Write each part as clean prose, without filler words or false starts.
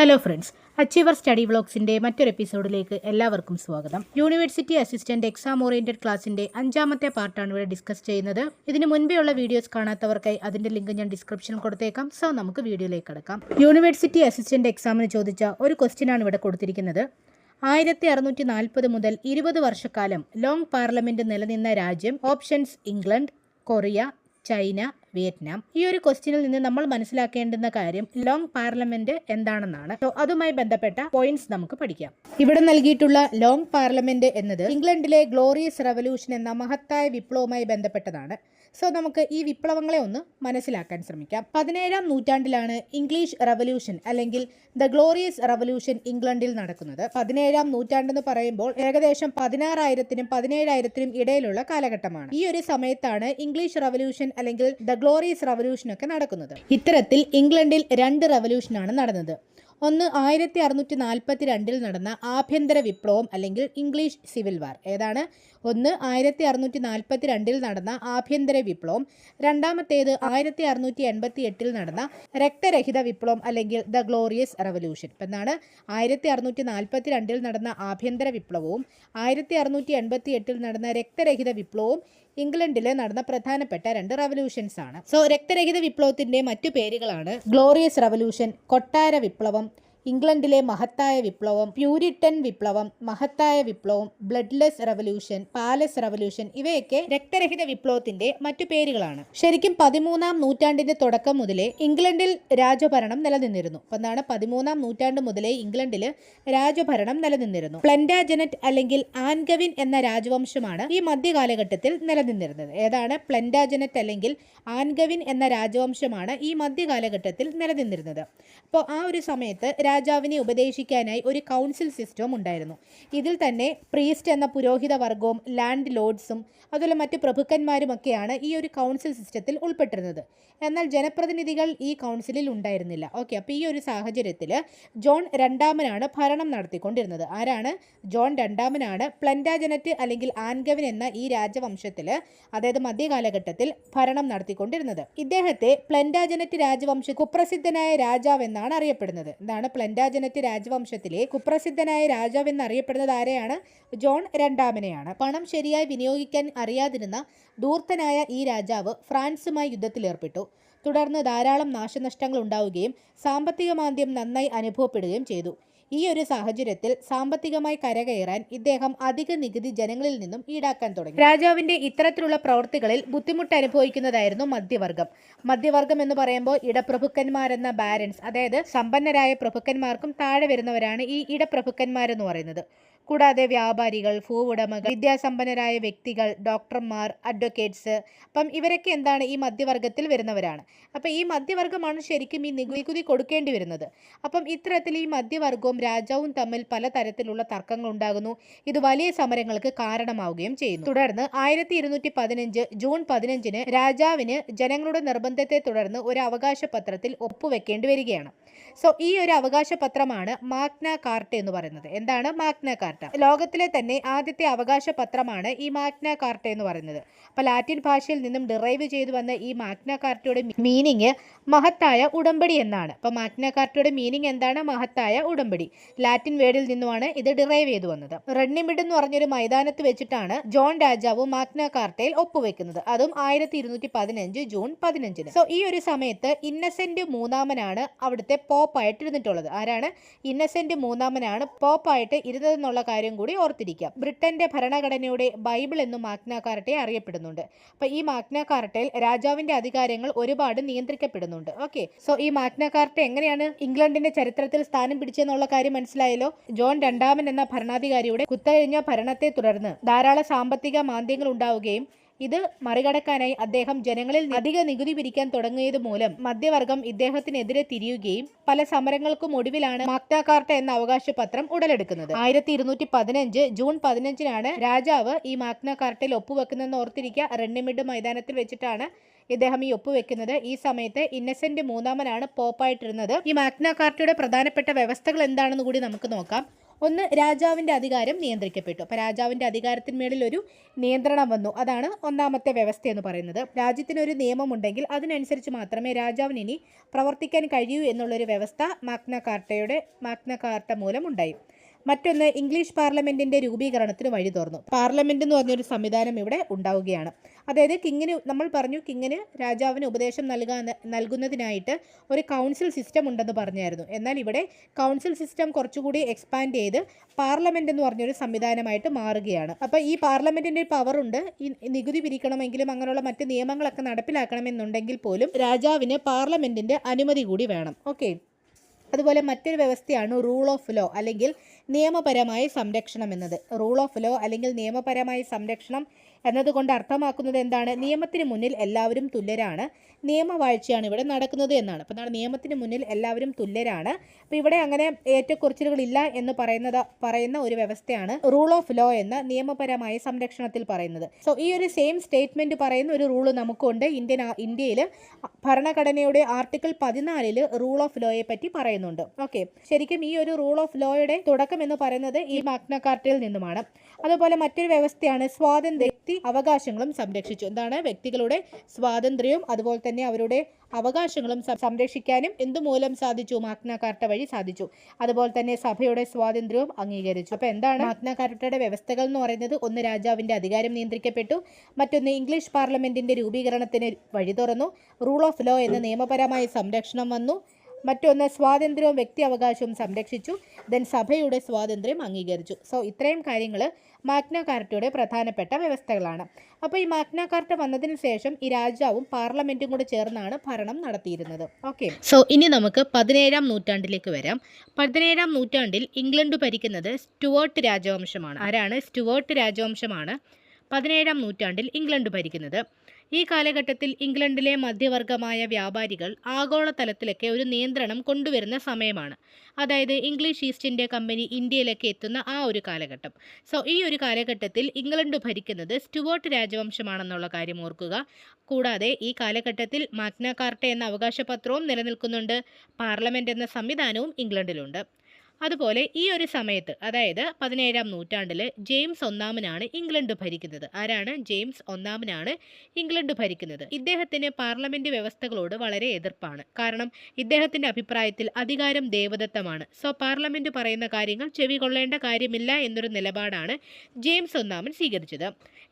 Hello friends, achiever study വ്ളോഗ്സിൻ്റെ മറ്റൊരു എപ്പിസോഡിലേക്ക് എല്ലാവർക്കും സ്വാഗതം. യൂണിവേഴ്സിറ്റി അസിസ്റ്റന്റ് എക്സാം ഓറിയന്റഡ് ക്ലാസിൻ്റെ 5ാമത്തെ പാർട്ടാണ് ഇവിടെ ഡിസ്കസ് ചെയ്യുന്നത്. ഇതിന് മുൻപേയുള്ള വീഡിയോസ് കാണാത്തവർക്കായി അതിൻ്റെ ലിങ്ക് ഞാൻ ഡിസ്ക്രിപ്ഷനിൽ കൊടുത്തേക്കാം. സോ നമുക്ക് വീഡിയോയിലേക്ക് കടക്കാം. യൂണിവേഴ്സിറ്റി അസിസ്റ്റന്റ് എക്സാമിന് ചോദിച്ച ഒരു ക്വസ്റ്റ്യനാണ് ഇവിടെ കൊടുത്തിരിക്കുന്നത്. 1640 മുതൽ 20 വർഷക്കാലം ലോങ് പാർലമെന്റ് നിലനിന്ന രാജ്യം. Options: England, Korea, China, Vietnam. ഈ ഒരു ക്വസ്റ്റ്യനിൽ നിന്ന് നമ്മൾ മനസ്സിലാക്കേണ്ടുന്ന കാര്യം ലോങ് പാർലമെന്റ് എന്താണെന്നാണ്. അതുമായി ബന്ധപ്പെട്ട പോയിന്റ്സ് നമുക്ക് പഠിക്കാം. ഇവിടെ നൽകിയിട്ടുള്ള ലോങ് പാർലമെന്റ് എന്നത് ഇംഗ്ലണ്ടിലെ ഗ്ലോറിയസ് റവല്യൂഷൻ എന്ന മഹത്തായ വിപ്ലവവുമായി ബന്ധപ്പെട്ടതാണ്. സോ നമുക്ക് ഈ വിപ്ലവങ്ങളെ ഒന്ന് മനസ്സിലാക്കാൻ ശ്രമിക്കാം. 17ാം നൂറ്റാണ്ടിലാണ് ഇംഗ്ലീഷ് റവല്യൂഷൻ അല്ലെങ്കിൽ ദ ഗ്ലോറിയസ് റവല്യൂഷൻ ഇംഗ്ലണ്ടിൽ നടക്കുന്നത്. 17ാം നൂറ്റാണ്ടെന്ന് പറയുമ്പോൾ ഏകദേശം 16,000-നും 17,000-നും ഇടയിലുള്ള കാലഘട്ടമാണ്. ഈ ഒരു സമയത്താണ് ഇംഗ്ലീഷ് റവല്യൂഷൻ അല്ലെങ്കിൽ ദ ഗ്ലോറിയസ് റവല്യൂഷൻ ഒക്കെ നടക്കുന്നത്. ഇത്തരത്തിൽ ഇംഗ്ലണ്ടിൽ 2 റവല്യൂഷനാണ് നടന്നത്. ഒന്ന് 1642 നടന്ന ആഭ്യന്തര വിപ്ലവം അല്ലെങ്കിൽ ഇംഗ്ലീഷ് സിവിൽ വാർ. ഏതാണ്? ഒന്ന് 1642 നടന്ന ആഭ്യന്തര വിപ്ലവം. രണ്ടാമത്തേത് 1688 നടന്ന രക്തരഹിത വിപ്ലവം അല്ലെങ്കിൽ ദ ഗ്ലോറിയസ് റവല്യൂഷൻ. ഇപ്പം എന്താണ്? 1642 നടന്ന ആഭ്യന്തര വിപ്ലവവും 1688 നടന്ന രക്തരഹിത വിപ്ലവവും ഇംഗ്ലണ്ടിൽ നടന്ന പ്രധാനപ്പെട്ട 2 റവല്യൂഷൻസ് ആണ്. സോ രക്തരഹിത വിപ്ലവത്തിന്റെ മറ്റു പേരുകളാണ് ഗ്ലോറിയസ് റവല്യൂഷൻ, കൊട്ടാര വിപ്ലവം, ഇംഗ്ലണ്ടിലെ മഹത്തായ വിപ്ലവം, പ്യൂരിറ്റൻ വിപ്ലവം, മഹത്തായ വിപ്ലവം, ബ്ലഡ്ലെസ് റവല്യൂഷൻ, പാലസ് റവല്യൂഷൻ. ഇവയൊക്കെ രക്തരഹിത വിപ്ലവത്തിന്റെ മറ്റു പേരുകളാണ്. ശരിക്കും 13ാം നൂറ്റാണ്ടിന്റെ തുടക്കം മുതലേ ഇംഗ്ലണ്ടിൽ രാജഭരണം നിലനിന്നിരുന്നു. അപ്പം എന്താണ്? 13ാം നൂറ്റാണ്ട് മുതലേ ഇംഗ്ലണ്ടിൽ രാജഭരണം നിലനിന്നിരുന്നു. പ്ലന്റാജനറ്റ് അല്ലെങ്കിൽ ആൻഗവിൻ എന്ന രാജവംശമാണ് ഈ മധ്യകാലഘട്ടത്തിൽ നിലനിന്നിരുന്നത്. ഏതാണ്? പ്ലന്റാജനറ്റ് അല്ലെങ്കിൽ ആൻഗവിൻ എന്ന രാജവംശമാണ് ഈ മധ്യകാലഘട്ടത്തിൽ നിലനിന്നിരുന്നത്. അപ്പോൾ ആ ഒരു സമയത്ത് രാജാവിനെ ഉപദേശിക്കാനായി ഒരു കൗൺസിൽ സിസ്റ്റം ഉണ്ടായിരുന്നു. ഇതിൽ തന്നെ പ്രീസ്റ്റ് എന്ന പുരോഹിത വർഗവും ലാൻഡ് ലോർഡ്സും അതുപോലെ മറ്റു പ്രഭുക്കന്മാരുമൊക്കെയാണ് ഈ ഒരു കൗൺസിൽ സിസ്റ്റത്തിൽ ഉൾപ്പെട്ടിരുന്നത്. എന്നാൽ ജനപ്രതിനിധികൾ ഈ കൗൺസിലിൽ ഉണ്ടായിരുന്നില്ല. ഓക്കെ, അപ്പോൾ ഈ ഒരു സാഹചര്യത്തിൽ ജോൺ രണ്ടാമനാണ് ഭരണം നടത്തിക്കൊണ്ടിരുന്നത്. ആരാണ്? ജോൺ രണ്ടാമനാണ് പ്ലന്റാജനറ്റ് അല്ലെങ്കിൽ ആൻഗവിൻ എന്ന ഈ രാജവംശത്തിൽ, അതായത് മധ്യകാലഘട്ടത്തിൽ ഭരണം നടത്തിക്കൊണ്ടിരുന്നത്. ഇദ്ദേഹത്തെ പ്ലന്റാജനറ്റ് രാജവംശ കുപ്രസിദ്ധനായ രാജാവ് എന്നാണ് അറിയപ്പെടുന്നത്. എന്താണ്? പ്ലന്റാജനറ്റ് രാജവംശത്തിലെ കുപ്രസിദ്ധനായ രാജാവ് എന്നറിയപ്പെടുന്നത് ആരെയാണ്? ജോൺ രണ്ടാമനെയാണ്. പണം ശരിയായി വിനിയോഗിക്കാൻ അറിയാതിരുന്ന ധൂർത്തനായ ഈ രാജാവ് ഫ്രാൻസുമായി യുദ്ധത്തിലേർപ്പെട്ടു. തുടർന്ന് ധാരാളം നാശനഷ്ടങ്ങൾ ഉണ്ടാവുകയും സാമ്പത്തിക മാന്ദ്യം നന്നായി അനുഭവപ്പെടുകയും ചെയ്തു. ഈ ഒരു സാഹചര്യത്തിൽ സാമ്പത്തികമായി കരകയറാൻ ഇദ്ദേഹം അധിക നികുതി ജനങ്ങളിൽ നിന്നും ഈടാക്കാൻ തുടങ്ങി. രാജാവിന്റെ ഇത്തരത്തിലുള്ള പ്രവൃത്തികളിൽ ബുദ്ധിമുട്ട് അനുഭവിക്കുന്നതായിരുന്നു മധ്യവർഗം. മധ്യവർഗം എന്ന് പറയുമ്പോൾ ഇടപ്രഭുക്കന്മാരെന്ന ബാരൻസ്, അതായത് സമ്പന്നരായ പ്രഭുക്കന്മാർക്കും താഴെ വരുന്നവരാണ് ഈ ഇടപ്രഭുക്കന്മാരെന്ന് പറയുന്നത്. കൂടാതെ വ്യാപാരികൾ, ഭൂവുടമകൾ, വിദ്യാസമ്പന്നരായ വ്യക്തികൾ, ഡോക്ടർമാർ, അഡ്വക്കേറ്റ്സ്. അപ്പം ഇവരൊക്കെ എന്താണ്? ഈ മധ്യവർഗത്തിൽ വരുന്നവരാണ്. അപ്പം ഈ മധ്യവർഗമാണ് ശരിക്കും ഈ നികുതി കൊടുക്കേണ്ടി വരുന്നത്. അപ്പം ഇത്തരത്തിൽ ഈ മധ്യവർഗവും രാജാവും തമ്മിൽ പലതരത്തിലുള്ള തർക്കങ്ങൾ ഉണ്ടാകുന്നു. ഇത് വലിയ സമരങ്ങൾക്ക് കാരണമാവുകയും ചെയ്യുന്നു. തുടർന്ന് 1215 ജൂൺ 15 രാജാവിന് ജനങ്ങളുടെ നിർബന്ധത്തെ തുടർന്ന് ഒരു അവകാശ പത്രത്തിൽ ഒപ്പുവെക്കേണ്ടി വരികയാണ്. സോ ഈ ഒരു അവകാശ പത്രമാണ് മാഗ്ന കാർട്ട എന്ന് പറയുന്നത്. എന്താണ് മാഗ്ന കാർട്ട? ലോകത്തിലെ തന്നെ ആദ്യത്തെ അവകാശ പത്രമാണ് ഈ മാഗ്ന കാർട്ട എന്ന് പറയുന്നത്. അപ്പോൾ ലാറ്റിൻ ഭാഷയിൽ നിന്നും ഡിറൈവ് ചെയ്തു വന്ന ഈ മാഗ്ന കാർട്ടയുടെ മീനിങ് മഹത്തായ ഉടമ്പടി എന്നാണ്. അപ്പോൾ മാഗ്ന കാർട്ടയുടെ മീനിങ് എന്താണ്? മഹത്തായ ഉടമ്പടി. ലാറ്റിൻ വേർഡിൽ നിന്നുമാണ് ഇത് ഡിറൈവ് ചെയ്തു വന്നത്. റണ്ണിമിഡ് എന്ന് പറഞ്ഞൊരു മൈതാനത്ത് വെച്ചിട്ടാണ് ജോൺ രാജാവ് മാഗ്ന കാർട്ടയിൽ ഒപ്പുവെക്കുന്നത്. അതും 1215 ജൂൺ 15. സോ ഈ ഒരു സമയത്ത് ഇന്നസെന്റ് മൂന്നാമനാണ് അവിടുത്തെ പോപ്പായിട്ട് ഇരുന്നിട്ടുള്ളത്. ആരാണ്? ഇന്നസെന്റ് മൂന്നാമനാണ് പോപ്പായിട്ട് ഇരുന്നതെന്നുള്ള കാര്യം കൂടി ഓർത്തിരിക്കാം. ബ്രിട്ടന്റെ ഭരണഘടനയുടെ ബൈബിൾ എന്നും മാഗ്ന കാർട്ടയെ അറിയപ്പെടുന്നുണ്ട്. അപ്പൊ ഈ മാഗ്ന കാർട്ടയിൽ രാജാവിന്റെ അധികാരങ്ങൾ ഒരുപാട് നിയന്ത്രിക്കപ്പെടുന്നുണ്ട്. ഓക്കെ, സോ ഈ മാഗ്ന കാർട്ട എങ്ങനെയാണ് ഇംഗ്ലണ്ടിന്റെ ചരിത്രത്തിൽ സ്ഥാനം പിടിച്ചെന്നുള്ള കാര്യം മനസ്സിലായല്ലോ. ജോൺ രണ്ടാമൻ എന്ന ഭരണാധികാരിയുടെ കുത്തഴിഞ്ഞ ഭരണത്തെ തുടർന്ന് ധാരാളം സാമ്പത്തിക മാന്ദ്യങ്ങൾ ഉണ്ടാവുകയും ഇത് മറികടക്കാനായി അദ്ദേഹം ജനങ്ങളിൽ അധിക നികുതി പിരിക്കാൻ തുടങ്ങിയത് മൂലം മധ്യവർഗം ഇദ്ദേഹത്തിനെതിരെ തിരിയുകയും പല സമരങ്ങൾക്കും ഒടുവിലാണ് മാഗ്ന കാർട്ട എന്ന അവകാശപത്രം ഉടലെടുക്കുന്നത്. 1215 ജൂൺ 15 രാജാവ് ഈ മാഗ്ന കാർട്ടയിൽ ഒപ്പുവെക്കുന്നതെന്ന് ഓർത്തിരിക്കുക. റണ്ണിമിഡ് മൈതാനത്തിൽ വെച്ചിട്ടാണ് ഇദ്ദേഹം ഈ ഒപ്പുവെക്കുന്നത്. ഈ സമയത്ത് ഇന്നസെന്റ് മൂന്നാമനാണ് പോപ്പായിട്ടിരുന്നത്. ഈ മാഗ്ന കാർട്ടയുടെ പ്രധാനപ്പെട്ട വ്യവസ്ഥകൾ എന്താണെന്ന് കൂടി നമുക്ക് നോക്കാം. ഒന്ന്, രാജാവിൻ്റെ അധികാരം നിയന്ത്രിക്കപ്പെട്ടു. അപ്പോൾ രാജാവിൻ്റെ അധികാരത്തിന്മേലിൽ ഒരു നിയന്ത്രണം വന്നു. അതാണ് ഒന്നാമത്തെ വ്യവസ്ഥ എന്ന് പറയുന്നത്. രാജ്യത്തിനൊരു നിയമമുണ്ടെങ്കിൽ അതിനനുസരിച്ച് മാത്രമേ രാജാവിന് ഇനി പ്രവർത്തിക്കാൻ കഴിയൂ എന്നുള്ളൊരു വ്യവസ്ഥ മാഗ്ന കാർട്ട മൂലം ഉണ്ടായി. മറ്റൊന്ന്, ഇംഗ്ലീഷ് പാർലമെൻറ്റിൻ്റെ രൂപീകരണത്തിന് വഴി തുറന്നു. പാർലമെൻറ്റ് എന്ന് പറഞ്ഞൊരു സംവിധാനം ഇവിടെ ഉണ്ടാവുകയാണ്. അതായത് നമ്മൾ പറഞ്ഞു കിങ്ങിന് രാജാവിന് ഉപദേശം നൽകുന്നതിനായിട്ട് ഒരു കൗൺസിൽ സിസ്റ്റം ഉണ്ടെന്ന് പറഞ്ഞായിരുന്നു. എന്നാൽ ഇവിടെ കൗൺസിൽ സിസ്റ്റം കുറച്ചുകൂടി എക്സ്പാൻഡ് ചെയ്ത് പാർലമെൻറ്റ് എന്ന് പറഞ്ഞൊരു സംവിധാനമായിട്ട് മാറുകയാണ്. അപ്പോൾ ഈ പാർലമെൻറ്റിൻ്റെ പവറുണ്ട്. ഈ നികുതി പിരിക്കണമെങ്കിലും അങ്ങനെയുള്ള മറ്റ് നിയമങ്ങളൊക്കെ നടപ്പിലാക്കണമെന്നുണ്ടെങ്കിൽ പോലും രാജാവിന് പാർലമെൻറ്റിൻ്റെ അനുമതി കൂടി വേണം. ഓക്കെ. അതുപോലെ മറ്റൊരു വ്യവസ്ഥയാണ് റൂൾ ഓഫ് ലോ അല്ലെങ്കിൽ നിയമപരമായ സംരക്ഷണം എന്നത്. റൂൾ ഓഫ് ലോ അല്ലെങ്കിൽ നിയമപരമായ സംരക്ഷണം എന്നതുകൊണ്ട് അർത്ഥമാക്കുന്നത് എന്താണ്? നിയമത്തിന് മുന്നിൽ എല്ലാവരും തുല്യരാണ്, നിയമവാഴ്ചയാണ് ഇവിടെ നടക്കുന്നത് എന്നാണ്. അപ്പോൾ എന്താണ്? നിയമത്തിന് മുന്നിൽ എല്ലാവരും തുല്യരാണ്. അപ്പോൾ ഇവിടെ അങ്ങനെ ഏറ്റക്കുറച്ചിലുകളില്ല എന്ന് പറയുന്ന ഒരു വ്യവസ്ഥയാണ് റൂൾ ഓഫ് ലോ എന്ന നിയമപരമായ സംരക്ഷണത്തിൽ പറയുന്നത്. സോ ഈ ഒരു സെയിം സ്റ്റേറ്റ്മെൻറ്റ് പറയുന്ന ഒരു റൂള് നമുക്കുണ്ട്. ഇന്ത്യയിൽ ഭരണഘടനയുടെ ആർട്ടിക്കിൾ 14 റൂൾ ഓഫ് ലോയെ പറ്റി പറയുന്നുണ്ട്. ഓക്കെ. ശരിക്കും ഈ ഒരു റൂൾ ഓഫ് ലോയുടെ തുടക്കം എന്ന് പറയുന്നത് ഈ മാഗ്ന കാർട്ടയിൽ നിന്നുമാണ്. അതുപോലെ മറ്റൊരു വ്യവസ്ഥയാണ് വ്യക്തി അവകാശങ്ങളും സംരക്ഷിച്ചു. എന്താണ്? വ്യക്തികളുടെ സ്വാതന്ത്ര്യവും അതുപോലെ തന്നെ അവരുടെ അവകാശങ്ങളും സംരക്ഷിക്കാനും എന്തുമൂലം സാധിച്ചു? മാഗ്ന കാർട്ട വഴി സാധിച്ചു. അതുപോലെ തന്നെ സഭയുടെ സ്വാതന്ത്ര്യവും അംഗീകരിച്ചു. അപ്പോൾ എന്താണ് മാഗ്ന കാർട്ടയുടെ വ്യവസ്ഥകൾ എന്ന് പറയുന്നത്? ഒന്ന്, രാജാവിൻ്റെ അധികാരം നിയന്ത്രിക്കപ്പെട്ടു. മറ്റൊന്ന്, ഇംഗ്ലീഷ് പാർലമെൻറ്റിൻ്റെ രൂപീകരണത്തിന് വഴി തുറന്നു. റൂൾ ഓഫ് ലോ എന്ന നിയമപരമായ സംരക്ഷണം വന്നു. മറ്റൊന്ന്, സ്വാതന്ത്ര്യവും വ്യക്തി അവകാശവും സംരക്ഷിച്ചു. ദെൻ സഭയുടെ സ്വാതന്ത്ര്യം അംഗീകരിച്ചു. സോ ഇത്രയും കാര്യങ്ങൾ മാഗ്ന കാർട്ടയുടെ പ്രധാനപ്പെട്ട വ്യവസ്ഥകളാണ്. അപ്പോൾ ഈ മാഗ്ന കാർട്ട വന്നതിന് ശേഷം ഈ രാജാവും പാർലമെൻറ്റും കൂടെ ചേർന്നാണ് ഭരണം നടത്തിയിരുന്നത്. ഓക്കെ. സോ ഇനി നമുക്ക് 17-ാം നൂറ്റാണ്ടിലേക്ക് വരാം. 17-ാം നൂറ്റാണ്ടിൽ ഇംഗ്ലണ്ട് ഭരിക്കുന്നത് സ്റ്റുവർട്ട് രാജവംശമാണ്. ആരാണ്? സ്റ്റുവർട്ട് രാജവംശമാണ് 17-ാം നൂറ്റാണ്ടിൽ ഇംഗ്ലണ്ട് ഭരിക്കുന്നത്. ഈ കാലഘട്ടത്തിൽ ഇംഗ്ലണ്ടിലെ മധ്യവർഗമായ വ്യാപാരികൾ ആഗോളതലത്തിലൊക്കെ ഒരു നിയന്ത്രണം കൊണ്ടുവരുന്ന സമയമാണ്. അതായത് ഇംഗ്ലീഷ് ഈസ്റ്റ് ഇന്ത്യ കമ്പനി ഇന്ത്യയിലേക്ക് എത്തുന്ന ആ ഒരു കാലഘട്ടം. സോ ഈ ഒരു കാലഘട്ടത്തിൽ ഇംഗ്ലണ്ട് ഭരിക്കുന്നത് സ്റ്റുവർട്ട് രാജവംശമാണെന്നുള്ള കാര്യം ഓർക്കുക. കൂടാതെ ഈ കാലഘട്ടത്തിൽ മാഗ്ന കാർട്ട എന്ന അവകാശപത്രവും നിലനിൽക്കുന്നുണ്ട്. പാർലമെൻറ്റ് എന്ന സംവിധാനവും ഇംഗ്ലണ്ടിലുണ്ട്. അതുപോലെ ഈ ഒരു സമയത്ത്, അതായത് 17-ാം നൂറ്റാണ്ടിൽ ജെയിംസ് ഒന്നാമനാണ് ഇംഗ്ലണ്ട് ഭരിക്കുന്നത്. ആരാണ്? ജെയിംസ് ഒന്നാമനാണ് ഇംഗ്ലണ്ട് ഭരിക്കുന്നത്. ഇദ്ദേഹത്തിന് പാർലമെന്റ് വ്യവസ്ഥകളോട് വളരെ എതിർപ്പാണ്. കാരണം ഇദ്ദേഹത്തിന്റെ അഭിപ്രായത്തിൽ അധികാരം ദേവദത്തമാണ്. സോ പാർലമെന്റ് പറയുന്ന കാര്യങ്ങൾ ചെവികൊള്ളേണ്ട കാര്യമില്ല എന്നൊരു നിലപാടാണ് ജെയിംസ് ഒന്നാമൻ സ്വീകരിച്ചത്.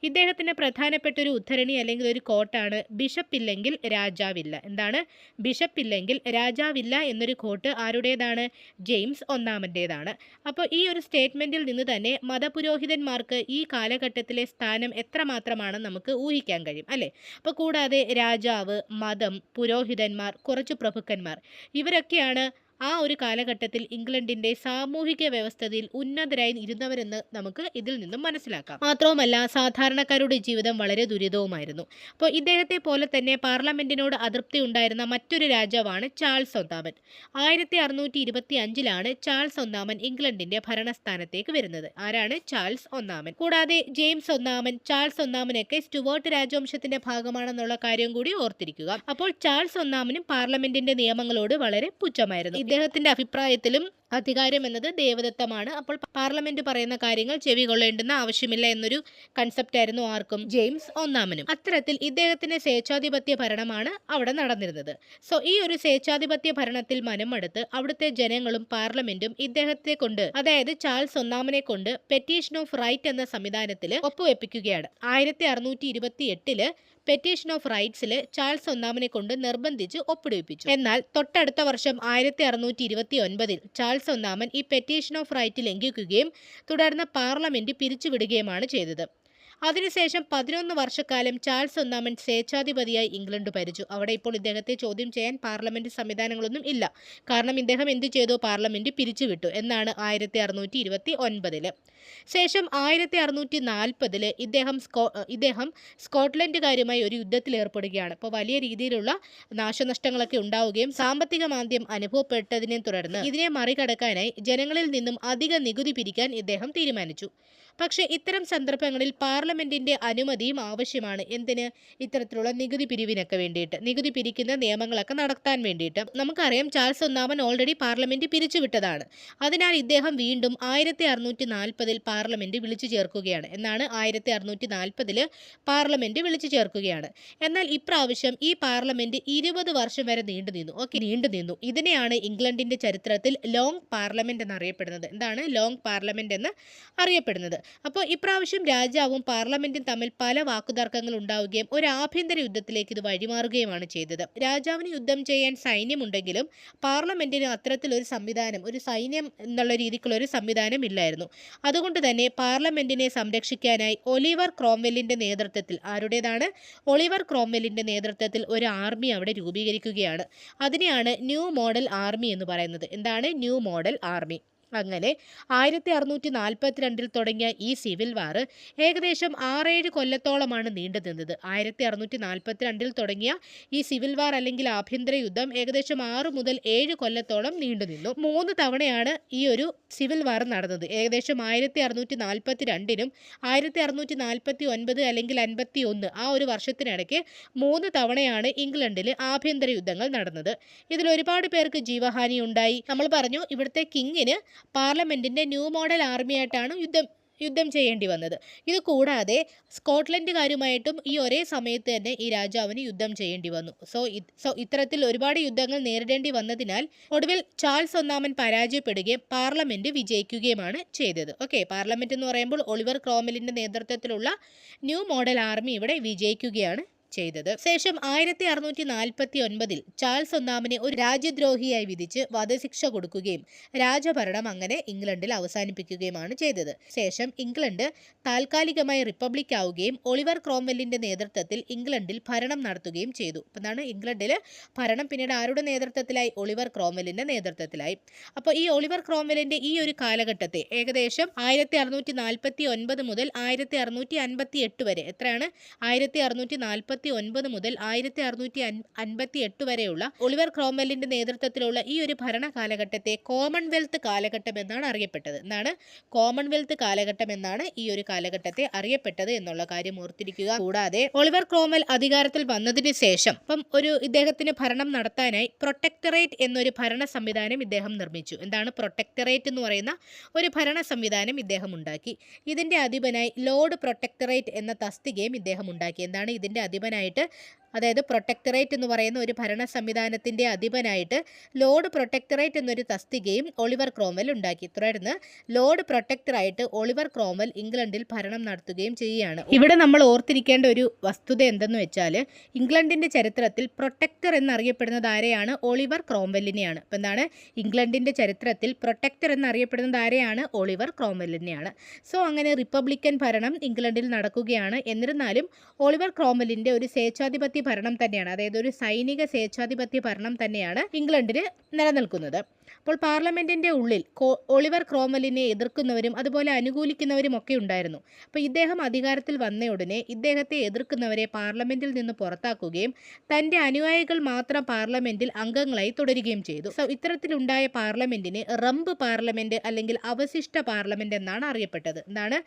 ഇദ്ദേഹത്തിന് പ്രധാനപ്പെട്ട ഒരു ഉദ്ധരണി അല്ലെങ്കിൽ ഒരു കോട്ടാണ് ബിഷപ്പ് ഇല്ലെങ്കിൽ രാജാവില്ല. എന്താണ്? ബിഷപ്പ് ഇല്ലെങ്കിൽ രാജാവില്ല എന്നൊരു കോട്ട് ആരുടേതാണ്? ജെയിംസ് ഒന്നാമൻ്റേതാണ്. അപ്പോൾ ഈ ഒരു സ്റ്റേറ്റ്മെൻറ്റിൽ നിന്ന് തന്നെ മതപുരോഹിതന്മാർക്ക് ഈ കാലഘട്ടത്തിലെ സ്ഥാനം എത്രമാത്രമാണെന്ന് നമുക്ക് ഊഹിക്കാൻ കഴിയും അല്ലേ? അപ്പോൾ കൂടാതെ രാജാവ്, മതം, പുരോഹിതന്മാർ, കുറച്ച് പ്രഭുക്കന്മാർ ഇവരൊക്കെയാണ് ആ ഒരു കാലഘട്ടത്തിൽ ഇംഗ്ലണ്ടിൻ്റെ സാമൂഹിക വ്യവസ്ഥയിൽ ഉന്നതരായി ഇരുന്നവരെന്ന് നമുക്ക് ഇതിൽ നിന്നും മനസ്സിലാക്കാം. മാത്രവുമല്ല സാധാരണക്കാരുടെ ജീവിതം വളരെ ദുരിതവുമായിരുന്നു. അപ്പോൾ ഇദ്ദേഹത്തെ പോലെ തന്നെ പാർലമെന്റിനോട് അതൃപ്തി ഉണ്ടായിരുന്ന മറ്റൊരു രാജാവാണ് ചാൾസ് ഒന്നാമൻ. 1625 ചാൾസ് ഒന്നാമൻ ഇംഗ്ലണ്ടിന്റെ ഭരണസ്ഥാനത്തേക്ക് വരുന്നത്. ആരാണ്? ചാൾസ് ഒന്നാമൻ. കൂടാതെ ജെയിംസ് ഒന്നാമൻ, ചാൾസ് ഒന്നാമനൊക്കെ സ്റ്റുവർട്ട് രാജവംശത്തിന്റെ ഭാഗമാണെന്നുള്ള കാര്യം കൂടി ഓർത്തിരിക്കുക. അപ്പോൾ ചാൾസ് ഒന്നാമനും പാർലമെന്റിന്റെ നിയമങ്ങളോട് വളരെ പുച്ഛമായിരുന്നു. ഇദ്ദേഹത്തിന്റെ അഭിപ്രായത്തിലും അധികാരം എന്നത് ദേവദത്തമാണ്. അപ്പോൾ പാർലമെന്റ് പറയുന്ന കാര്യങ്ങൾ ചെവി കൊള്ളേണ്ടുന്ന ആവശ്യമില്ല എന്നൊരു കൺസെപ്റ്റ് ആയിരുന്നു ആർക്കും? ജെയിംസ് ഒന്നാമനും. അത്തരത്തിൽ ഇദ്ദേഹത്തിന്റെ സ്വേച്ഛാധിപത്യ ഭരണമാണ് അവിടെ നടന്നിരുന്നത്. സോ ഈ ഒരു സ്വേച്ഛാധിപത്യ ഭരണത്തിൽ മനമടുത്ത് അവിടുത്തെ ജനങ്ങളും പാർലമെന്റും ഇദ്ദേഹത്തെ കൊണ്ട്, അതായത് ചാൾസ് ഒന്നാമനെ കൊണ്ട് പെറ്റീഷൻ ഓഫ് റൈറ്റ് എന്ന സംവിധാനത്തിൽ ഒപ്പുവെപ്പിക്കുകയാണ്. 1628 പെറ്റീഷൻ ഓഫ് റൈറ്റ്സിൽ ചാൾസ് ഒന്നാമനെ കൊണ്ട് നിർബന്ധിച്ച് ഒപ്പിടിപ്പിച്ചു. എന്നാൽ തൊട്ടടുത്ത വർഷം 1629 ചാൾസ് ഒന്നാമൻ ഈ പെറ്റീഷൻ ഓഫ് റൈറ്റ് ലംഘിക്കുകയും തുടർന്ന് പാർലമെന്റ് പിരിച്ചുവിടുകയുമാണ് ചെയ്തത്. അതിനുശേഷം 11 വർഷക്കാലം ചാൾസ് ഒന്നാമൻ സ്വേച്ഛാധിപതിയായി ഇംഗ്ലണ്ട് ഭരിച്ചു. അവിടെ ഇപ്പോൾ ഇദ്ദേഹത്തെ ചോദ്യം ചെയ്യാൻ പാർലമെന്റ് സംവിധാനങ്ങളൊന്നും ഇല്ല. കാരണം ഇദ്ദേഹം എന്ത് ചെയ്തു? പാർലമെന്റ് പിരിച്ചുവിട്ടു എന്നാണ് 1629. ശേഷം 1640 ഇദ്ദേഹം സ്കോട്ട്ലൻഡുകാരുമായി ഒരു യുദ്ധത്തിൽ ഏർപ്പെടുകയാണ്. അപ്പോൾ വലിയ രീതിയിലുള്ള നാശനഷ്ടങ്ങളൊക്കെ ഉണ്ടാവുകയും സാമ്പത്തിക മാന്ദ്യം അനുഭവപ്പെട്ടതിനെ തുടർന്ന് ഇതിനെ മറികടക്കാനായി ജനങ്ങളിൽ നിന്നും അധിക നികുതി പിരിക്കാൻ ഇദ്ദേഹം തീരുമാനിച്ചു. പക്ഷേ ഇത്തരം സന്ദർഭങ്ങളിൽ പാർലമെന്റിന്റെ അനുമതിയും ആവശ്യമാണ്. എന്തിന്? ഇത്തരത്തിലുള്ള നികുതി പിരിവിനൊക്കെ വേണ്ടിയിട്ട്, നികുതി പിരിക്കുന്ന നിയമങ്ങളൊക്കെ നടത്താൻ വേണ്ടിയിട്ട്. നമുക്കറിയാം ചാൾസ് ഒന്നാമൻ ഓൾറെഡി പാർലമെന്റ് പിരിച്ചുവിട്ടതാണ്. അതിനാൽ ഇദ്ദേഹം വീണ്ടും 1640 പാർലമെന്റ് വിളിച്ചു ചേർക്കുകയാണ്. എന്നാണ് 1640 പാർലമെന്റ് വിളിച്ചു ചേർക്കുകയാണ്. എന്നാൽ ഇപ്രാവശ്യം ഈ പാർലമെന്റ് 20 വർഷം വരെ നീണ്ടുനിന്നു. ഇതിനെയാണ് ഇംഗ്ലണ്ടിന്റെ ചരിത്രത്തിൽ ലോങ് പാർലമെന്റ് എന്നറിയപ്പെടുന്നത്. എന്താണ് ലോങ് പാർലമെന്റ് എന്ന് അറിയപ്പെടുന്നത്? അപ്പോൾ ഇപ്രാവശ്യം രാജാവും പാർലമെന്റും തമ്മിൽ പല വാക്കുതർക്കങ്ങൾ ഉണ്ടാവുകയും ഒരു ആഭ്യന്തര യുദ്ധത്തിലേക്ക് ഇത് വഴിമാറുകയുമാണ് ചെയ്തത്. രാജാവിന് യുദ്ധം ചെയ്യാൻ സൈന്യമുണ്ടെങ്കിലും പാർലമെന്റിന് അത്തരത്തിലൊരു സംവിധാനം, ഒരു സൈന്യം എന്നുള്ള രീതിക്കുള്ള ഒരു സംവിധാനം ഇല്ലായിരുന്നു. അതുകൊണ്ട് തന്നെ പാർലമെന്റിനെ സംരക്ഷിക്കാനായി ഒലിവർ ക്രോംവെല്ലിന്റെ നേതൃത്വത്തിൽ, ആരുടേതാണ്? ഒലിവർ ക്രോംവെല്ലിന്റെ നേതൃത്വത്തിൽ ഒരു ആർമി അവിടെ രൂപീകരിക്കുകയാണ്. അതിനെയാണ് ന്യൂ മോഡൽ ആർമി എന്ന് പറയുന്നത്. എന്താണ് ന്യൂ മോഡൽ ആർമി? അങ്ങനെ 1642 തുടങ്ങിയ ഈ സിവിൽ വാർ ഏകദേശം 6-7 കൊല്ലത്തോളമാണ് നീണ്ടുനിന്നത്. 1642 തുടങ്ങിയ ഈ സിവിൽ വാർ അല്ലെങ്കിൽ ആഭ്യന്തര യുദ്ധം ഏകദേശം 6 മുതൽ 7 കൊല്ലത്തോളം നീണ്ടുനിന്നു. 3 തവണയാണ് ഈ ഒരു സിവിൽ വാർ നടന്നത്. ഏകദേശം 1642 1649 അല്ലെങ്കിൽ 51 ആ ഒരു വർഷത്തിനിടയ്ക്ക് 3 തവണയാണ് ഇംഗ്ലണ്ടിൽ ആഭ്യന്തര യുദ്ധങ്ങൾ നടന്നത്. ഇതിൽ ഒരുപാട് പേർക്ക് ജീവഹാനി ഉണ്ടായി. നമ്മൾ പറഞ്ഞു ഇവിടുത്തെ കിങ്ങിന് പാർലമെന്റിന്റെ ന്യൂ മോഡൽ ആർമിയായിട്ടാണ് യുദ്ധം ചെയ്യേണ്ടി വന്നത്. ഇത് കൂടാതെ സ്കോട്ട്ലൻഡുകാരുമായിട്ടും ഈ ഒരേ സമയത്ത് തന്നെ ഈ രാജാവിന് യുദ്ധം ചെയ്യേണ്ടി വന്നു. സോ ഇത്തരത്തിൽ ഒരുപാട് യുദ്ധങ്ങൾ നേരിടേണ്ടി വന്നതിനാൽ ഒടുവിൽ ചാൾസ് ഒന്നാമൻ പരാജയപ്പെടുകയും പാർലമെന്റ് വിജയിക്കുകയുമാണ് ചെയ്തത്. ഓക്കെ, പാർലമെന്റ് എന്ന് പറയുമ്പോൾ ഒലിവർ ക്രോംവെല്ലിന്റെ നേതൃത്വത്തിലുള്ള ന്യൂ മോഡൽ ആർമി ഇവിടെ വിജയിക്കുകയാണ് ചെയ്തത്. ശേഷം 1649 ചാൾസ് ഒന്നാമനെ ഒരു രാജ്യദ്രോഹിയായി വിധിച്ച് വധശിക്ഷ കൊടുക്കുകയും രാജഭരണം അങ്ങനെ ഇംഗ്ലണ്ടിൽ അവസാനിപ്പിക്കുകയുമാണ് ചെയ്തത്. ശേഷം ഇംഗ്ലണ്ട് താൽക്കാലികമായി റിപ്പബ്ലിക് ആവുകയും ഒലിവർ ക്രോംവെല്ലിന്റെ നേതൃത്വത്തിൽ ഇംഗ്ലണ്ടിൽ ഭരണം നടത്തുകയും ചെയ്തു. അതാണ് ഇംഗ്ലണ്ടിൽ ഭരണം പിന്നീട് ആരുടെ നേതൃത്വത്തിലായി? ഒലിവർ ക്രോംവെല്ലിന്റെ നേതൃത്വത്തിലായി. അപ്പോൾ ഈ ഒലിവർ ക്രോംവെല്ലിന്റെ ഈ ഒരു കാലഘട്ടത്തെ ഏകദേശം 1649 മുതൽ 1658 വരെ, എത്രയാണ്? 1649 മുതൽ 1658 വരെയുള്ള ഒലിവർ ക്രോംവെല്ലിന്റെ നേതൃത്വത്തിലുള്ള ഈ ഒരു ഭരണ കാലഘട്ടത്തെ കോമൺവെൽത്ത് കാലഘട്ടം എന്നാണ് അറിയപ്പെട്ടത്. എന്താണ്? കോമൺവെൽത്ത് കാലഘട്ടം എന്നാണ് ഈ ഒരു കാലഘട്ടത്തെ അറിയപ്പെട്ടത് എന്നുള്ള കാര്യം ഓർത്തിരിക്കുക. കൂടാതെ ഒലിവർ ക്രോംവെൽ അധികാരത്തിൽ വന്നതിന് ശേഷം ഇദ്ദേഹത്തിന് ഭരണം നടത്താനായി പ്രൊട്ടക്ടറേറ്റ് എന്നൊരു ഭരണ സംവിധാനം ഇദ്ദേഹം നിർമ്മിച്ചു. എന്താണ് പ്രൊട്ടക്ടറേറ്റ് എന്ന് പറയുന്ന ഒരു ഭരണ സംവിധാനം ഇദ്ദേഹം ഉണ്ടാക്കി. ഇതിന്റെ അധിപനായി ലോർഡ് പ്രൊട്ടക്ടറേറ്റ് എന്ന തസ്തികയും ഇദ്ദേഹം ഉണ്ടാക്കി. എന്താണ് ഇതിന്റെ അധിപനായിട്ട്? അതായത് പ്രൊട്ടക്ടറേറ്റ് എന്ന് പറയുന്ന ഒരു ഭരണ സംവിധാനത്തിന്റെ അധിപനായിട്ട് ലോർഡ് പ്രൊട്ടക്ടറേറ്റ് എന്നൊരു തസ്തികയും ഒലിവർ ക്രോംവെൽ ഉണ്ടാക്കി. തുടർന്ന് ലോർഡ് പ്രൊട്ടക്ടറായിട്ട് ഒലിവർ ക്രോംവെൽ ഇംഗ്ലണ്ടിൽ ഭരണം നടത്തുകയും ചെയ്യുകയാണ്. ഇവിടെ നമ്മൾ ഓർത്തിരിക്കേണ്ട ഒരു വസ്തുത എന്തെന്ന് വെച്ചാൽ ഇംഗ്ലണ്ടിന്റെ ചരിത്രത്തിൽ പ്രൊട്ടക്ടർ എന്നറിയപ്പെടുന്നത് ആരെയാണ്? ഒലിവർ ക്രോംവെല്ലിനെയാണ്. അപ്പം എന്താണ്? ഇംഗ്ലണ്ടിന്റെ ചരിത്രത്തിൽ പ്രൊട്ടക്ടർ എന്നറിയപ്പെടുന്നത് ആരെയാണ്? ഒലിവർ ക്രോംവെല്ലിനെയാണ്. സോ അങ്ങനെ റിപ്പബ്ലിക്കൻ ഭരണം ഇംഗ്ലണ്ടിൽ നടക്കുകയാണ്. എന്നിരുന്നാലും ഒലിവർ ക്രോംവെല്ലിന്റെ ഒരു സ്വേച്ഛാധിപത്യ ഭരണം തന്നെയാണ്, അതായത് ഒരു സൈനിക സ്വേച്ഛാധിപത്യ ഭരണം തന്നെയാണ് ഇംഗ്ലണ്ടിൽ നിലനിൽക്കുന്നത്. അപ്പോൾ പാർലമെന്റിന്റെ ഉള്ളിൽ ഒലിവർ ക്രോംവെല്ലിനെ എതിർക്കുന്നവരും അതുപോലെ അനുകൂലിക്കുന്നവരും ഒക്കെ ഉണ്ടായിരുന്നു. അപ്പോൾ ഇദ്ദേഹം അധികാരത്തിൽ വന്ന ഉടനെ ഇദ്ദേഹത്തെ എതിർക്കുന്നവരെ പാർലമെന്റിൽ നിന്ന് പുറത്താക്കുകയും തന്റെ അനുയായികൾ മാത്രം പാർലമെന്റിൽ അംഗങ്ങളായി തുടരുകയും ചെയ്തു. സോ ഇത്തരത്തിലുണ്ടായ പാർലമെന്റിന് റംബ് പാർലമെന്റ് അല്ലെങ്കിൽ അവശിഷ്ട പാർലമെന്റ് എന്നാണ് അറിയപ്പെട്ടത്. എന്താണ്?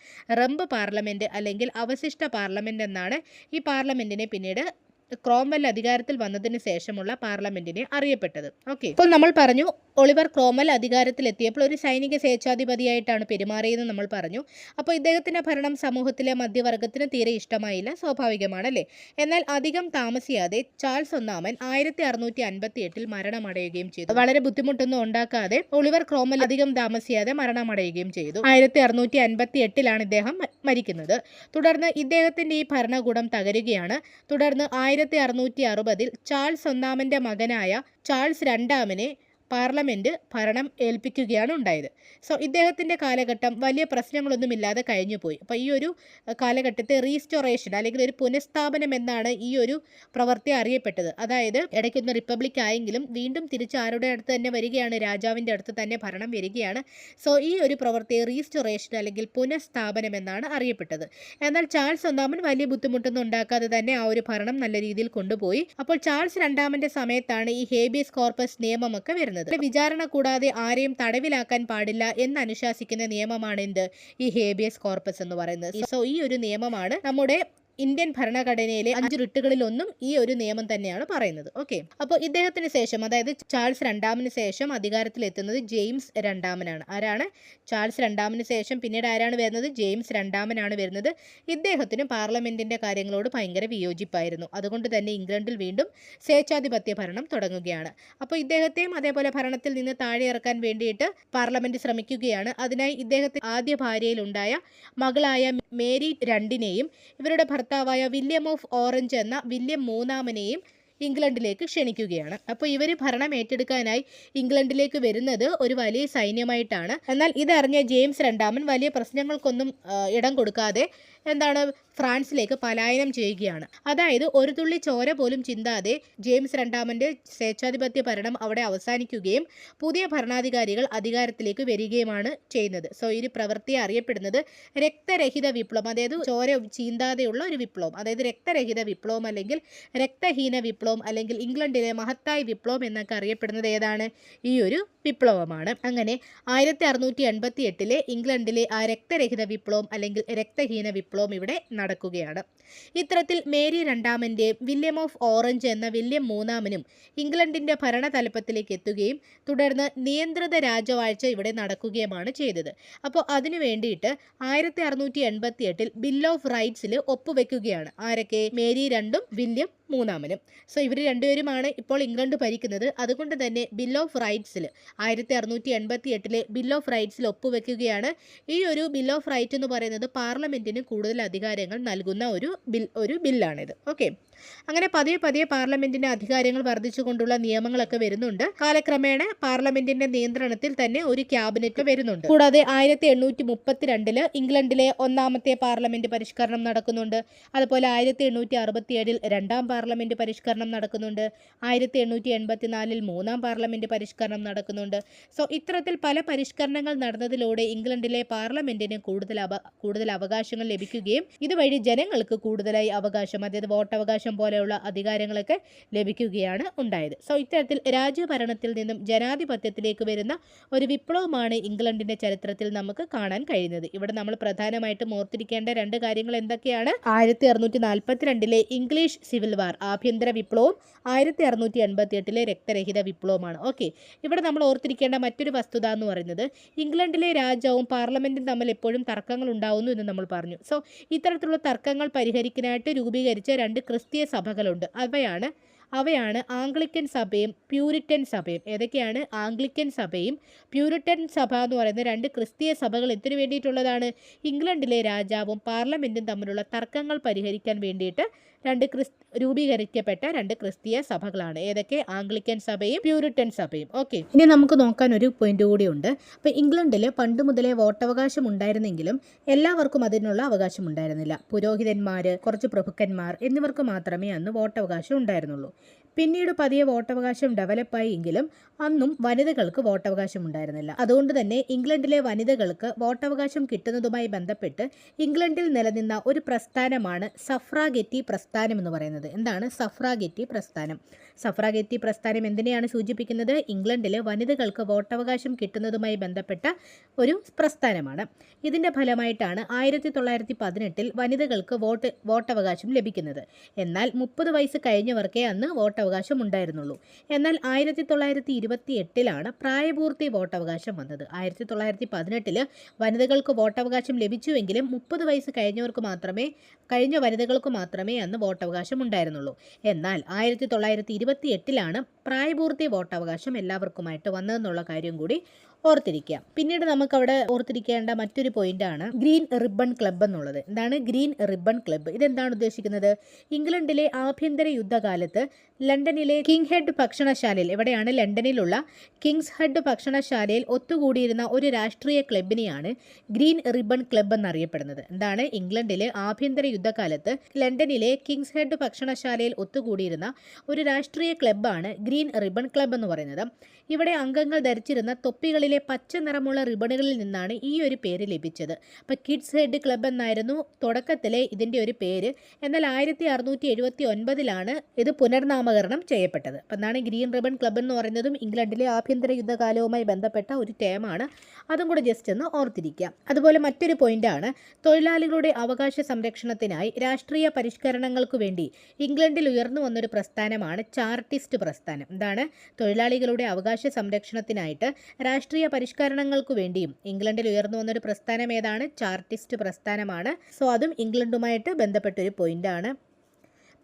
റംബ് പാർലമെന്റ് അല്ലെങ്കിൽ അവശിഷ്ട പാർലമെന്റ് എന്നാണ് ഈ പാർലമെന്റിനെ പിന്നീട് ക്രോംവെൽ അധികാരത്തിൽ വന്നതിന് ശേഷമുള്ള പാർലമെന്റിനെ അറിയപ്പെട്ടത്. ഓക്കെ, ഇപ്പോൾ നമ്മൾ പറഞ്ഞു ഒലിവർ ക്രോംവെൽ അധികാരത്തിലെത്തിയപ്പോൾ ഒരു സൈനിക സ്വേച്ഛാധിപതിയായിട്ടാണ് പെരുമാറിയതെന്ന് നമ്മൾ പറഞ്ഞു. അപ്പോൾ ഇദ്ദേഹത്തിന്റെ ഭരണം സമൂഹത്തിലെ മധ്യവർഗത്തിന് തീരെ ഇഷ്ടമായില്ല, സ്വാഭാവികമാണല്ലേ. എന്നാൽ അധികം താമസിയാതെ ചാൾസ് ഒന്നാമൻ 1658 മരണമടയുകയും ചെയ്തു. വളരെ ബുദ്ധിമുട്ടൊന്നും ഉണ്ടാക്കാതെ ഒലിവർ ക്രോംവെൽ അധികം താമസിയാതെ മരണമടയുകയും ചെയ്തു. 1658 ഇദ്ദേഹം മരിക്കുന്നത്. തുടർന്ന് ഇദ്ദേഹത്തിന്റെ ഈ ഭരണകൂടം തകരുകയാണ്. തുടർന്ന് 1660 ചാൾസ് ഒന്നാമന്റെ മകനായ ചാൾസ് രണ്ടാമനെ പാർലമെന്റ് ഭരണം ഏൽപ്പിക്കുകയാണ് ഉണ്ടായത്. സോ ഇദ്ദേഹത്തിന്റെ കാലഘട്ടം വലിയ പ്രശ്നങ്ങളൊന്നുമില്ലാതെ കഴിഞ്ഞുപോയി. അപ്പോൾ ഈ ഒരു കാലഘട്ടത്തെ റീസ്റ്റോറേഷൻ അല്ലെങ്കിൽ ഒരു പുനഃസ്ഥാപനം എന്നാണ് ഈ ഒരു പ്രവൃത്തി അറിയപ്പെട്ടത്. അതായത് ഇടയ്ക്കൊന്ന് റിപ്പബ്ലിക് ആയെങ്കിലും വീണ്ടും തിരിച്ച് ആരുടെ അടുത്ത് തന്നെ വരികയാണ്? രാജാവിൻ്റെ അടുത്ത് തന്നെ ഭരണം വരികയാണ്. സോ ഈ ഒരു പ്രവൃത്തി റീസ്റ്റോറേഷൻ അല്ലെങ്കിൽ പുനഃസ്ഥാപനം എന്നാണ് അറിയപ്പെട്ടത്. എന്നാൽ ചാൾസ് ഒന്നാമൻ വലിയ ബുദ്ധിമുട്ടൊന്നും ഉണ്ടാക്കാതെ തന്നെ ആ ഒരു ഭരണം നല്ല രീതിയിൽ കൊണ്ടുപോയി. അപ്പോൾ ചാൾസ് രണ്ടാമന്റെ സമയത്താണ് ഈ ഹേബിയസ് കോർപ്പസ് നിയമമൊക്കെ വരുന്നത്. പറയുന്നത്. വിചാരണ കൂടാതെ ആരെയും തടവിലാക്കാൻ പാടില്ല എന്ന് അനുശാസിക്കുന്ന നിയമമാണ് ഈ ഹേബിയസ് കോർപ്പസ് എന്ന് പറയുന്നത്. സോ ഈ ഒരു നിയമമാണ് നമ്മുടെ ഇന്ത്യൻ ഭരണഘടനയിലെ 5 റിട്ടുകളിൽ ഒന്നും ഈ ഒരു നിയമം തന്നെയാണ് പറയുന്നത്. ഓക്കെ, അപ്പോൾ ഇദ്ദേഹത്തിന് ശേഷം, അതായത് ചാൾസ് രണ്ടാമന് ശേഷം അധികാരത്തിലെത്തുന്നത് ജെയിംസ് രണ്ടാമനാണ്. ആരാണ്? ചാൾസ് രണ്ടാമന് ശേഷം പിന്നീട് ആരാണ് വരുന്നത്? ജെയിംസ് രണ്ടാമനാണ് വരുന്നത്. ഇദ്ദേഹത്തിന് പാർലമെന്റിന്റെ കാര്യങ്ങളോട് ഭയങ്കര വിയോജിപ്പായിരുന്നു. അതുകൊണ്ട് തന്നെ ഇംഗ്ലണ്ടിൽ വീണ്ടും സ്വേച്ഛാധിപത്യ ഭരണം തുടങ്ങുകയാണ്. അപ്പോൾ ഇദ്ദേഹത്തെയും അതേപോലെ ഭരണത്തിൽ നിന്ന് താഴെ ഇറക്കാൻ വേണ്ടിയിട്ട് പാർലമെന്റ് ശ്രമിക്കുകയാണ്. അതിനായി ഇദ്ദേഹത്തിന് ആദ്യ ഭാര്യയിലുണ്ടായ മകളായ മേരി രണ്ടിനെയും ഇവരുടെ ഭർത്താവായ വില്യം ഓഫ് ഓറഞ്ച് എന്ന വില്യം മൂന്നാമനെയും ഇംഗ്ലണ്ടിലേക്ക് ക്ഷണിക്കുകയാണ്. അപ്പോൾ ഇവർ ഭരണം ഏറ്റെടുക്കാനായി ഇംഗ്ലണ്ടിലേക്ക് വരുന്നത് ഒരു വലിയ സൈന്യമായിട്ടാണ്. എന്നാൽ ഇതറിഞ്ഞ ജെയിംസ് രണ്ടാമൻ വലിയ പ്രശ്നങ്ങൾക്കൊന്നും ഇടം കൊടുക്കാതെ ഫ്രാൻസിലേക്ക് പലായനം ചെയ്യുകയാണ്. അതായത് ഒരു തുള്ളി ചോര പോലും ചിന്താതെ ജെയിംസ് രണ്ടാമന്റെ സ്വേച്ഛാധിപത്യ ഭരണം അവിടെ അവസാനിക്കുകയും പുതിയ ഭരണാധികാരികൾ അധികാരത്തിലേക്ക് വരികയുമാണ് ചെയ്യുന്നത്. സോ ഈ പ്രവൃത്തി അറിയപ്പെടുന്നത് രക്തരഹിത വിപ്ലവം, അതായത് ചോര ചീന്താതെയുള്ള ഒരു വിപ്ലവം, അതായത് രക്തരഹിത വിപ്ലവം അല്ലെങ്കിൽ രക്തഹീന വിപ്ലവം അല്ലെങ്കിൽ ഇംഗ്ലണ്ടിലെ മഹത്തായ വിപ്ലവം എന്നൊക്കെ അറിയപ്പെടുന്നത് ഏതാണ്? ഈ ഒരു വിപ്ലവമാണ്. അങ്ങനെ 1688 ഇംഗ്ലണ്ടിലെ ആ രക്തരഹിത വിപ്ലവം അല്ലെങ്കിൽ രക്തഹീന വിപ്ലവം ഇവിടെ നടക്കുകയാണ്. ഇത്തരത്തിൽ മേരി രണ്ടാമന്റെയും വില്യം ഓഫ് ഓറഞ്ച് എന്ന വില്യം മൂന്നാമനും ഇംഗ്ലണ്ടിന്റെ ഭരണ തലപ്പത്തിലേക്ക് എത്തുകയും തുടർന്ന് നിയന്ത്രിത രാജവാഴ്ച ഇവിടെ നടക്കുകയുമാണ് ചെയ്തത്. അപ്പോൾ അതിനു വേണ്ടിയിട്ട് 1688 ബിൽ ഓഫ് റൈറ്റ്സിൽ ഒപ്പുവെക്കുകയാണ്. ആരൊക്കെ? മേരി രണ്ടും വില്യം മൂന്നാമനും. സോ ഇവർ രണ്ടുപേരുമാണ് ഇപ്പോൾ ഇംഗ്ലണ്ട് ഭരിക്കുന്നത്. അതുകൊണ്ട് തന്നെ ബിൽ ഓഫ് റൈറ്റ്സിൽ 1688 ബിൽ ഓഫ് റൈറ്റ്സിൽ ഒപ്പുവെക്കുകയാണ്. ഈ ഒരു ബിൽ ഓഫ് റൈറ്റ് എന്ന് പറയുന്നത് പാർലമെന്റിന് കൂടുതൽ അധികാരങ്ങൾ നൽകുന്ന ഒരു ബില്ലാണിത്. ഓക്കെ, അങ്ങനെ പതിയെ പാർലമെന്റിന്റെ അധികാരങ്ങൾ വർദ്ധിച്ചുകൊണ്ടുള്ള നിയമങ്ങളൊക്കെ വരുന്നുണ്ട്. കാലക്രമേണ പാർലമെന്റിന്റെ നിയന്ത്രണത്തിൽ തന്നെ ഒരു ക്യാബിനറ്റ് വരുന്നുണ്ട്. കൂടാതെ 1832 ഇംഗ്ലണ്ടിലെ ഒന്നാമത്തെ പാർലമെന്റ് പരിഷ്കരണം നടക്കുന്നുണ്ട്. അതുപോലെ 1867 രണ്ടാം പാർലമെന്റ് പരിഷ്കരണം നടക്കുന്നുണ്ട്. 1884 മൂന്നാം പാർലമെന്റ് പരിഷ്കരണം നടക്കുന്നുണ്ട്. സോ ഇത്തരത്തിൽ പല പരിഷ്കരണങ്ങൾ നടന്നതിലൂടെ ഇംഗ്ലണ്ടിലെ പാർലമെന്റിന് കൂടുതൽ അവകാശങ്ങൾ ലഭിക്കുകയും ഇതുവഴി ജനങ്ങൾക്ക് കൂടുതലായി അവകാശം, അതായത് വോട്ടവകാശം പോലെയുള്ള അധികാരങ്ങളൊക്കെ ലഭിക്കുകയാണ് ഉണ്ടായത്. സോ ഇത്തരത്തിൽ രാജ്യഭരണത്തിൽ നിന്നും ജനാധിപത്യത്തിലേക്ക് വരുന്ന ഒരു വിപ്ലവമാണ് ഇംഗ്ലണ്ടിന്റെ ചരിത്രത്തിൽ നമുക്ക് കാണാൻ കഴിയുന്നത്. ഇവിടെ നമ്മൾ പ്രധാനമായിട്ടും ഓർത്തിരിക്കേണ്ട 2 കാര്യങ്ങൾ എന്തൊക്കെയാണ്? 1642 ഇംഗ്ലീഷ് സിവിൽ വാർ, ആഭ്യന്തര വിപ്ലവവും 1688 രക്തരഹിത വിപ്ലവമാണ്. ഓക്കെ, ഇവിടെ നമ്മൾ ഓർത്തിരിക്കേണ്ട മറ്റൊരു വസ്തുത എന്ന് പറയുന്നത് ഇംഗ്ലണ്ടിലെ രാജാവും പാർലമെന്റും തമ്മിൽ എപ്പോഴും തർക്കങ്ങൾ ഉണ്ടാവുന്നു എന്ന് നമ്മൾ പറഞ്ഞു. സോ ഇത്തരത്തിലുള്ള തർക്കങ്ങൾ പരിഹരിക്കാനായിട്ട് രൂപീകരിച്ച 2 ക്രിസ്തീയ സഭകളുണ്ട്. അവയാണ് ആംഗ്ലിക്കൻ സഭയും പ്യൂരിറ്റൻ സഭയും. ഏതൊക്കെയാണ്? ആംഗ്ലിക്കൻ സഭയും പ്യൂരിറ്റൻ സഭ എന്ന് പറയുന്ന 2 ക്രിസ്തീയ സഭകൾ എന്തിനു വേണ്ടിയിട്ടുള്ളതാണ്? ഇംഗ്ലണ്ടിലെ രാജാവും പാർലമെന്റും തമ്മിലുള്ള തർക്കങ്ങൾ പരിഹരിക്കാൻ വേണ്ടിയിട്ട് രൂപീകരിക്കപ്പെട്ട 2 ക്രിസ്തീയ സഭകളാണ്. ഏതൊക്കെ? ആംഗ്ലിക്കൻ സഭയും പ്യൂരിറ്റൻ സഭയും. ഓക്കെ, ഇനി നമുക്ക് നോക്കാൻ ഒരു പോയിന്റ് കൂടിയുണ്ട്. അപ്പോൾ ഇംഗ്ലണ്ടിൽ പണ്ട് മുതലേ വോട്ടവകാശം ഉണ്ടായിരുന്നെങ്കിലും എല്ലാവർക്കും അതിനുള്ള അവകാശം ഉണ്ടായിരുന്നില്ല. പുരോഹിതന്മാർ, കുറച്ച് പ്രഭുക്കന്മാർ എന്നിവർക്ക് മാത്രമേ അന്ന് വോട്ടവകാശം ഉണ്ടായിരുന്നുള്ളൂ. പിന്നീട് പതിയെ വോട്ടവകാശം ഡെവലപ്പായി എങ്കിലും അന്നും വനിതകൾക്ക് വോട്ടവകാശം ഉണ്ടായിരുന്നില്ല. അതുകൊണ്ട് തന്നെ ഇംഗ്ലണ്ടിലെ വനിതകൾക്ക് വോട്ടവകാശം കിട്ടുന്നതുമായി ബന്ധപ്പെട്ട് ഇംഗ്ലണ്ടിൽ നിലനിന്ന ഒരു പ്രസ്ഥാനമാണ് സഫ്രാഗെറ്റി പ്രസ്ഥാനം എന്ന് പറയുന്നത്. എന്താണ് സഫ്രാഗെറ്റി പ്രസ്ഥാനം? സഫ്രാഗെറ്റി പ്രസ്ഥാനം എന്തിനെയാണ് സൂചിപ്പിക്കുന്നത്? ഇംഗ്ലണ്ടിലെ വനിതകൾക്ക് വോട്ടവകാശം കിട്ടുന്നതുമായി ബന്ധപ്പെട്ട ഒരു പ്രസ്ഥാനമാണ്. ഇതിന്റെ ഫലമായിട്ടാണ് 1918 വനിതകൾക്ക് വോട്ടവകാശം ലഭിക്കുന്നത്. എന്നാൽ 30 വയസ്സ് കഴിഞ്ഞവർക്കേ അന്ന് വോട്ടവകാശം ഉണ്ടായിരുന്നുള്ളൂ. എന്നാൽ 1928 പ്രായപൂർത്തി വോട്ടവകാശം വന്നത്. 1918 വനിതകൾക്ക് വോട്ടവകാശം ലഭിച്ചുവെങ്കിലും 30 വയസ്സ് കഴിഞ്ഞ വനിതകൾക്ക് മാത്രമേ അന്ന് വോട്ടവകാശം ഉണ്ടായിരുന്നുള്ളൂ. എന്നാൽ 1928 പ്രായപൂർത്തി വോട്ടവകാശം എല്ലാവർക്കുമായിട്ട് വന്നതെന്നുള്ള കാര്യം കൂടി ഓർത്തിരിക്കുക. പിന്നീട് നമുക്കവിടെ ഓർത്തിരിക്കേണ്ട മറ്റൊരു പോയിന്റാണ് ഗ്രീൻ റിബൺ ക്ലബ്ബ് എന്നുള്ളത്. എന്താണ് ഗ്രീൻ റിബൺ ക്ലബ്ബ്? ഇതെന്താണ് ഉദ്ദേശിക്കുന്നത്? ഇംഗ്ലണ്ടിലെ ആഭ്യന്തര യുദ്ധകാലത്ത് ലണ്ടനിലെ കിങ് ഹെഡ് ഭക്ഷണശാലയിൽ, എവിടെയാണ്? ലണ്ടനിലുള്ള കിങ്സ് ഹെഡ് ഭക്ഷണശാലയിൽ ഒത്തുകൂടിയിരുന്ന ഒരു രാഷ്ട്രീയ ക്ലബിനെയാണ് ഗ്രീൻ റിബൺ ക്ലബ്ബ് എന്നറിയപ്പെടുന്നത്. എന്താണ്? ഇംഗ്ലണ്ടിലെ ആഭ്യന്തര യുദ്ധകാലത്ത് ലണ്ടനിലെ കിങ്സ് ഹെഡ് ഭക്ഷണശാലയിൽ ഒത്തുകൂടിയിരുന്ന ഒരു രാഷ്ട്രീയ ക്ലബ്ബാണ് ഗ്രീൻ റിബൺ ക്ലബ്ബ് എന്ന് പറയുന്നത്. ഇവിടെ അംഗങ്ങൾ ധരിച്ചിരുന്ന തൊപ്പികളിലെ മുകളിലെ പച്ച നിറമുള്ള റിബണുകളിൽ നിന്നാണ് ഈ ഒരു പേര് ലഭിച്ചത്. അപ്പോൾ കിഡ്സ് ഹെഡ് ക്ലബ്ബ് എന്നായിരുന്നു തുടക്കത്തിലെ ഇതിൻ്റെ ഒരു പേര്. എന്നാൽ 1679 ഇത് പുനർനാമകരണം ചെയ്യപ്പെട്ടത്. അപ്പം എന്താണ് ഗ്രീൻ റിബൺ ക്ലബ്ബ് എന്ന് പറയുന്നതും ഇംഗ്ലണ്ടിലെ ആഭ്യന്തര യുദ്ധകാലവുമായി ബന്ധപ്പെട്ട ഒരു ടേമാണ്. അതും കൂടെ ജസ്റ്റ് ഒന്ന് ഓർത്തിരിക്കാം. അതുപോലെ മറ്റൊരു പോയിന്റാണ്, തൊഴിലാളികളുടെ അവകാശ സംരക്ഷണത്തിനായി രാഷ്ട്രീയ പരിഷ്കരണങ്ങൾക്കു വേണ്ടി ഇംഗ്ലണ്ടിൽ ഉയർന്നു വന്നൊരു പ്രസ്ഥാനമാണ് ചാർട്ടിസ്റ്റ് പ്രസ്ഥാനം. എന്താണ് തൊഴിലാളികളുടെ അവകാശ സംരക്ഷണത്തിനായിട്ട് രാഷ്ട്രീയ പരിഷ്കരണങ്ങൾക്കു വേണ്ടിയും ഇംഗ്ലണ്ടിൽ ഉയർന്നു വന്നൊരു പ്രസ്ഥാനം ഏതാണ്? ചാർട്ടിസ്റ്റ് പ്രസ്ഥാനമാണ്. സോ അതും ഇംഗ്ലണ്ടുമായിട്ട് ബന്ധപ്പെട്ടൊരു പോയിന്റാണ്.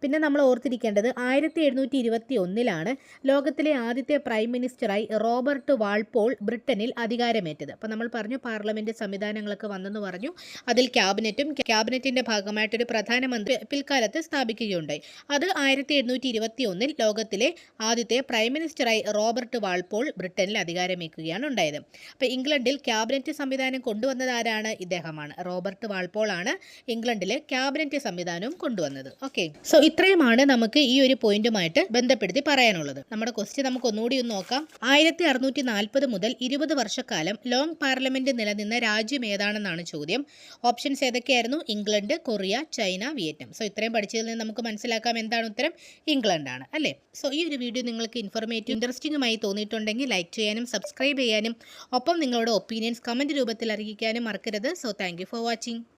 പിന്നെ നമ്മൾ ഓർത്തിരിക്കേണ്ടത് 1721 ലോകത്തിലെ ആദ്യത്തെ പ്രൈം മിനിസ്റ്ററായി റോബർട്ട് വാൾപോൾ ബ്രിട്ടനിൽ അധികാരമേറ്റത്. അപ്പോൾ നമ്മൾ പറഞ്ഞു പാർലമെൻറ്റ് സംവിധാനങ്ങളൊക്കെ വന്നെന്ന് പറഞ്ഞു. അതിൽ ക്യാബിനറ്റിൻ്റെ ഭാഗമായിട്ടൊരു പ്രധാനമന്ത്രി പിൽക്കാലത്ത് സ്ഥാപിക്കുകയുണ്ടായി. അത് 1721 ലോകത്തിലെ ആദ്യത്തെ പ്രൈം മിനിസ്റ്ററായി റോബർട്ട് വാൾപോൾ ബ്രിട്ടനിൽ അധികാരമേൽക്കുകയാണ് ഉണ്ടായത്. അപ്പോൾ ഇംഗ്ലണ്ടിൽ ക്യാബിനറ്റ് സംവിധാനം കൊണ്ടുവന്നത് ആരാണ്? ഇദ്ദേഹമാണ്, റോബർട്ട് വാൾപോൾ ആണ് ഇംഗ്ലണ്ടിലെ ക്യാബിനറ്റ് സംവിധാനവും കൊണ്ടുവന്നത്. ഓക്കെ, സോ ഇത്രയുമാണ് നമുക്ക് ഈ ഒരു പോയിന്റുമായിട്ട് ബന്ധപ്പെടുത്തി പറയാനുള്ളത്. നമ്മുടെ ക്വസ്റ്റ്യൻ നമുക്ക് ഒന്നുകൂടി ഒന്ന് നോക്കാം. 1640 മുതൽ 20 വർഷക്കാലം ലോങ് പാർലമെന്റ് നിലനിന്ന രാജ്യം ഏതാണെന്നാണ് ചോദ്യം. ഓപ്ഷൻസ് ഏതൊക്കെയായിരുന്നു? England, Korea, China, Vietnam. So ഇത്രയും പഠിച്ചതിൽ നിന്ന് നമുക്ക് മനസ്സിലാക്കാം എന്താണ് ഉത്തരം? ഇംഗ്ലണ്ട് ആണ് അല്ലേ. സോ ഈ ഒരു വീഡിയോ നിങ്ങൾക്ക് ഇൻഫോർമേറ്റീവ് ഇൻട്രസ്റ്റിംഗുമായി തോന്നിയിട്ടുണ്ടെങ്കിൽ ലൈക്ക് ചെയ്യാനും സബ്സ്ക്രൈബ് ചെയ്യാനും ഒപ്പം നിങ്ങളുടെ ഒപ്പീനിയൻസ് കമന്റ് രൂപത്തിൽ അറിയിക്കാനും മറക്കരുത്. So thank you for watching.